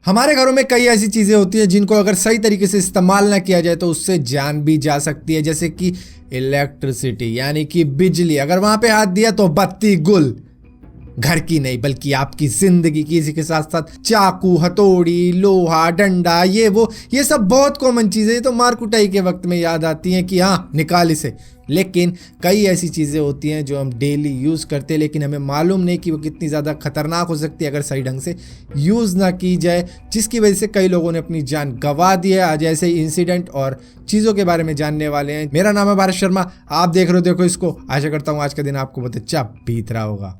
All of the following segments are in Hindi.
हमारे घरों में कई ऐसी चीजें होती हैं जिनको अगर सही तरीके से इस्तेमाल ना किया जाए तो उससे जान भी जा सकती है, जैसे कि इलेक्ट्रिसिटी यानी कि बिजली। अगर वहां पे हाथ दिया तो बत्ती गुल। घर की नहीं बल्कि आपकी जिंदगी की। इसी के साथ साथ चाकू, हथौड़ी, लोहा, डंडा, ये सब बहुत कॉमन चीजें। ये तो मार कुटाई के वक्त में याद आती हैं कि हाँ निकाल इसे। लेकिन कई ऐसी चीजें होती हैं जो हम डेली यूज करते हैं लेकिन हमें मालूम नहीं कि वो कितनी ज्यादा खतरनाक हो सकती है अगर सही ढंग से यूज ना की जाए, जिसकी वजह से कई लोगों ने अपनी जान गंवा दी है। आज ऐसे ही इंसिडेंट और चीजों के बारे में जानने वाले हैं। मेरा नाम है भारत शर्मा, आप देख रहे हो देखो इसको। आशा करता हूँ आज का दिन आपको बहुत अच्छा बीत रहा होगा।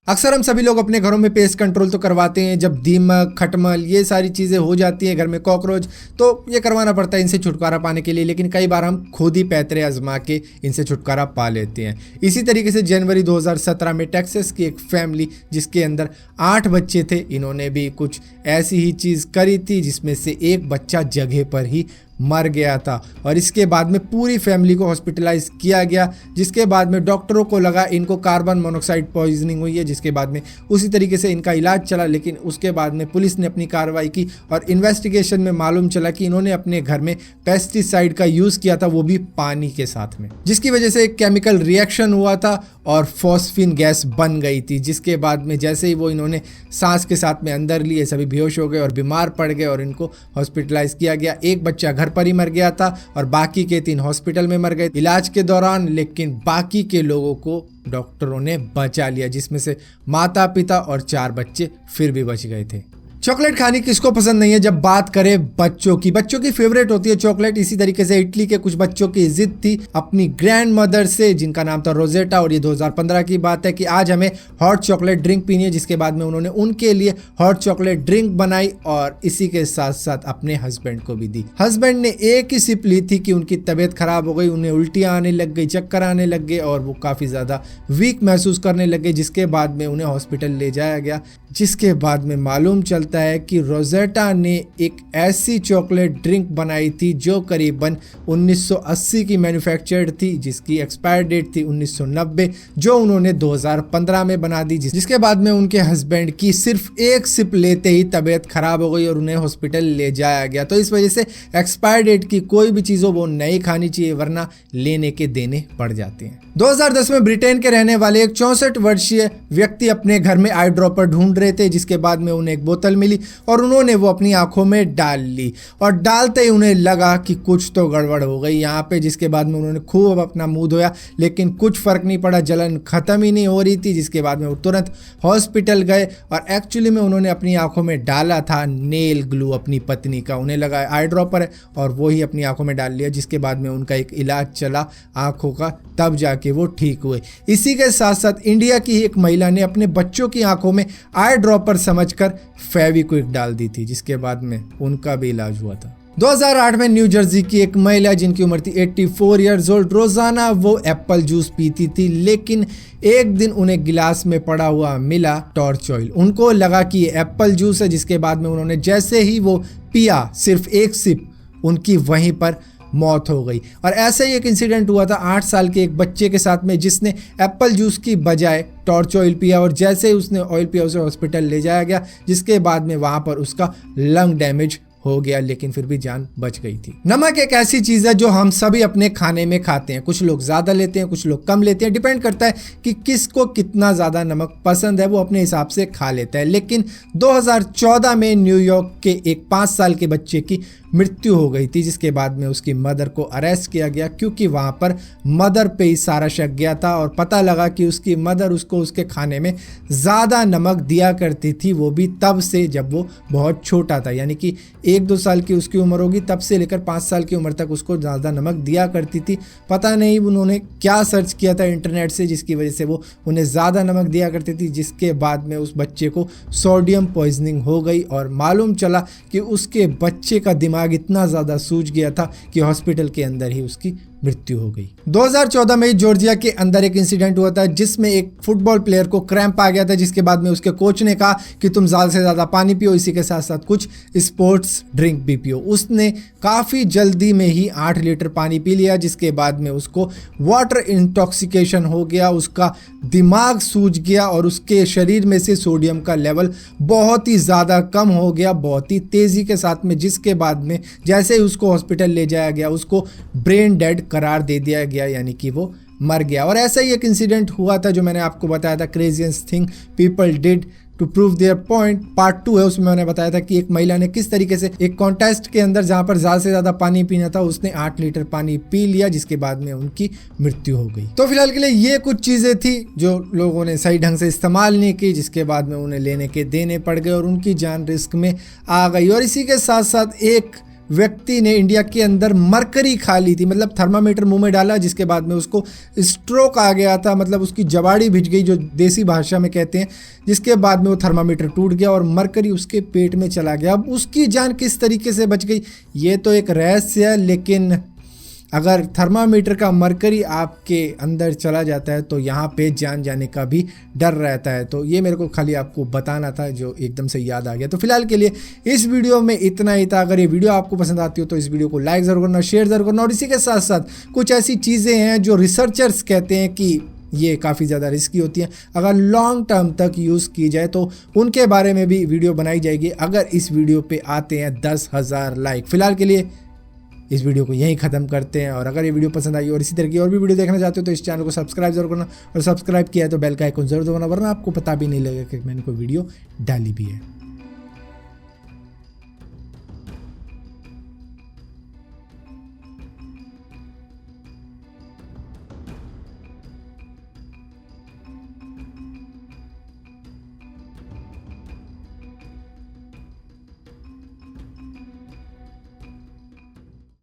अक्सर हम सभी लोग अपने घरों में पेस्ट कंट्रोल तो करवाते हैं। जब दीमक, खटमल, ये सारी चीज़ें हो जाती हैं, घर में कॉकरोच, तो ये करवाना पड़ता है इनसे छुटकारा पाने के लिए। लेकिन कई बार हम खुद ही पैतरे आजमा के इनसे छुटकारा पा लेते हैं। इसी तरीके से जनवरी 2017 में टेक्सास की एक फैमिली जिसके अंदर 8 बच्चे थे, इन्होंने भी कुछ ऐसी ही चीज़ करी थी जिसमें से एक बच्चा जगह पर ही मर गया था। और इसके बाद में पूरी फैमिली को हॉस्पिटलाइज किया गया, जिसके बाद में डॉक्टरों को लगा इनको कार्बन मोनोऑक्साइड पॉइजनिंग हुई है, जिसके बाद में उसी तरीके से इनका इलाज चला। लेकिन उसके बाद में पुलिस ने अपनी कार्रवाई की और इन्वेस्टिगेशन में मालूम चला कि इन्होंने अपने घर में पेस्टिसाइड का यूज़ किया था, वो भी पानी के साथ में, जिसकी वजह से एक केमिकल रिएक्शन हुआ था और फॉस्फिन गैस बन गई थी। जिसके बाद में जैसे ही वो इन्होंने सांस के साथ में अंदर लिए, सभी बेहोश हो गए और बीमार पड़ गए और इनको हॉस्पिटलाइज किया गया। एक बच्चा घर पर ही मर गया था और बाकी के 3 हॉस्पिटल में मर गए इलाज के दौरान। लेकिन बाकी के लोगों को डॉक्टरों ने बचा लिया, जिसमें से माता पिता और 4 बच्चे फिर भी बच गए थे। चॉकलेट खानी किसको पसंद नहीं है। जब बात करें बच्चों की फेवरेट होती है चॉकलेट। इसी तरीके से इटली के कुछ बच्चों की जिद थी अपनी ग्रैंड मदर से, जिनका नाम था रोजेटा, और ये 2015 की बात है कि आज हमें हॉट चॉकलेट ड्रिंक पीनी है। जिसके बाद में उन्होंने उनके लिए हॉट चॉकलेट ड्रिंक बनाई और इसी के साथ साथ अपने हस्बैंड को भी दी। हस्बैंड ने एक ही सिप ली थी कि उनकी तबीयत खराब हो गई, उन्हें उल्टियां आने लग गई, चक्कर आने लग गए और वो काफी ज्यादा वीक महसूस करने लग गए। जिसके बाद में उन्हें हॉस्पिटल ले जाया गया, जिसके बाद में मालूम चलता है कि रोजेटा ने एक ऐसी चॉकलेट ड्रिंक बनाई थी जो करीबन 1980 की मैन्युफैक्चर्ड थी, जिसकी एक्सपायर डेट थी 1990, जो उन्होंने 2015 में बना दी। जिसके बाद में उनके हस्बैंड की सिर्फ एक सिप लेते ही तबीयत खराब हो गई और उन्हें हॉस्पिटल ले जाया गया। तो इस वजह से एक्सपायर डेट की कोई भी चीज़ हो वो नहीं खानी चाहिए, वरना लेने के देने पड़ जाते हैं। 2010 में ब्रिटेन के रहने वाले एक 64 वर्षीय व्यक्ति अपने घर में आई ड्रॉपर ढूंढ रहे थे। जिसके बाद में उन्हें एक बोतल मिली और उन्होंने वो अपनी आंखों में डाल ली और डालते ही उन्हें लगा कि कुछ तो गड़बड़ हो गई यहाँ पे। जिसके बाद में उन्होंने खूब अपना मुंह धोया लेकिन कुछ फर्क नहीं पड़ा, जलन खत्म ही नहीं हो रही थी। जिसके बाद में वो तुरंत हॉस्पिटल गए और एक्चुअली में उन्होंने अपनी आंखों में डाला था नेल ग्लू अपनी पत्नी का। उन्हें लगा आई ड्रॉपर है और वो ही अपनी आंखों में डाल लिया। जिसके बाद में उनका एक इलाज चला आंखों का, तब जाके वो ठीक हुए। इसी के साथ साथ इंडिया की ही एक महिला ने अपने बच्चों की आंखों में आई ड्रॉपर समझकर फेविक्विक डाल दी थी, जिसके बाद में उनका भी इलाज हुआ था। 2008 में न्यू जर्सी की एक महिला जिनकी उम्र थी 84 ईयर्स ओल्ड, रोजाना वो एप्पल जूस पीती थी। लेकिन एक दिन उन्हें गिलास में पड़ा हुआ मिला टॉर्च ऑयल। उनको लगा कि ये एप्पल जूस है। जिसके बाद में उन्होंने जैसे ही वो पिया, सिर्फ एक सिप, उनकी वहीं पर मौत हो गई। और ऐसा ही एक इंसिडेंट हुआ था 8 साल के एक बच्चे के साथ में, जिसने एप्पल जूस की बजाय टॉर्च ऑयल पिया और जैसे ही उसने ऑयल पिया उसे हॉस्पिटल ले जाया गया। जिसके बाद में वहां पर उसका लंग डैमेज हो गया, लेकिन फिर भी जान बच गई थी। नमक एक ऐसी चीज है जो हम सभी अपने खाने में खाते हैं। कुछ लोग ज्यादा लेते हैं, कुछ लोग कम लेते हैं, डिपेंड करता है कि किसको कितना ज्यादा नमक पसंद है, वो अपने हिसाब से खा लेता है। लेकिन 2014 में न्यूयॉर्क के एक 5 साल के बच्चे की मृत्यु हो गई थी। जिसके बाद में उसकी मदर को अरेस्ट किया गया, क्योंकि वहां पर मदर पे ही सारा शक गया था और पता लगा कि उसकी मदर उसको उसके खाने में ज़्यादा नमक दिया करती थी, वो भी तब से जब वो बहुत छोटा था। यानी कि 1-2 साल की उसकी उम्र होगी, तब से लेकर 5 साल की उम्र तक उसको ज़्यादा नमक दिया करती थी। पता नहीं उन्होंने क्या सर्च किया था इंटरनेट से, जिसकी वजह से वो उन्हें ज़्यादा नमक दिया करती थी। जिसके बाद में उस बच्चे को सोडियम पॉइजनिंग हो गई और मालूम चला कि उसके बच्चे का दिमाग इतना ज़्यादा सूज गया था कि हॉस्पिटल के अंदर ही उसकी मृत्यु हो गई। 2014 में जॉर्जिया के अंदर एक इंसिडेंट हुआ था जिसमें एक फुटबॉल प्लेयर को क्रैम्प आ गया था, जिसके बाद में उसके कोच ने कहा कि तुम ज़्यादा से ज़्यादा पानी पियो, इसी के साथ साथ कुछ स्पोर्ट्स ड्रिंक भी पियो। उसने काफ़ी जल्दी में ही 8 लीटर पानी पी लिया, जिसके बाद में उसको वाटर इंटॉक्सिकेशन हो गया, उसका दिमाग सूज गया और उसके शरीर में से सोडियम का लेवल बहुत ही ज़्यादा कम हो गया, बहुत ही तेज़ी के साथ में, जिसके बाद में जैसे ही उसको हॉस्पिटल ले जाया गया उसको ब्रेन डेड करार दे दिया गया, यानी कि वो मर गया। और ऐसा ही एक इंसिडेंट हुआ था जो मैंने आपको बताया था, craziest thing people did to prove their point, part 2 है, उसमें मैंने बताया था कि एक महिला ने किस तरीके से एक कॉन्टेस्ट के अंदर जहां पर ज़्यादा से ज़्यादा पानी पीना था उसने 8 लीटर पानी पी लिया, जिसके बाद में उनकी मृत्यु हो गई। तो फिलहाल के लिए ये कुछ चीज़ें थी जो लोगों ने सही ढंग से इस्तेमाल नहीं की, जिसके बाद में उन्हें लेने के देने पड़ गए और उनकी जान रिस्क में आ गई। और इसी के साथ साथ एक व्यक्ति ने इंडिया के अंदर मरकरी खा ली थी, मतलब थर्मामीटर मुंह में डाला, जिसके बाद में उसको स्ट्रोक आ गया था, मतलब उसकी जबाड़ी भिज गई जो देसी भाषा में कहते हैं, जिसके बाद में वो थर्मामीटर टूट गया और मरकरी उसके पेट में चला गया। अब उसकी जान किस तरीके से बच गई ये तो एक रहस्य है, लेकिन अगर थर्मामीटर का मरकरी आपके अंदर चला जाता है तो यहाँ पे जान जाने का भी डर रहता है। तो ये मेरे को खाली आपको बताना था जो एकदम से याद आ गया। तो फिलहाल के लिए इस वीडियो में इतना ही था। अगर ये वीडियो आपको पसंद आती हो तो इस वीडियो को लाइक ज़रूर करना, शेयर ज़रूर करना, और इसी के साथ साथ कुछ ऐसी चीज़ें हैं जो रिसर्चर्स कहते हैं कि ये काफ़ी ज़्यादा रिस्की होती हैं, अगर लॉन्ग टर्म तक यूज़ की जाए तो उनके बारे में भी वीडियो बनाई जाएगी अगर इस वीडियो पे आते हैं 10,000 लाइक। फिलहाल के लिए इस वीडियो को यहीं ख़त्म करते हैं, और अगर ये वीडियो पसंद आई और इसी तरह की और भी वीडियो देखना चाहते हो तो इस चैनल को सब्सक्राइब जरूर करना, और सब्सक्राइब किया है तो बेल का आइकन जरूर दबाना, वरना आपको पता भी नहीं लगेगा कि मैंने कोई वीडियो डाली भी है।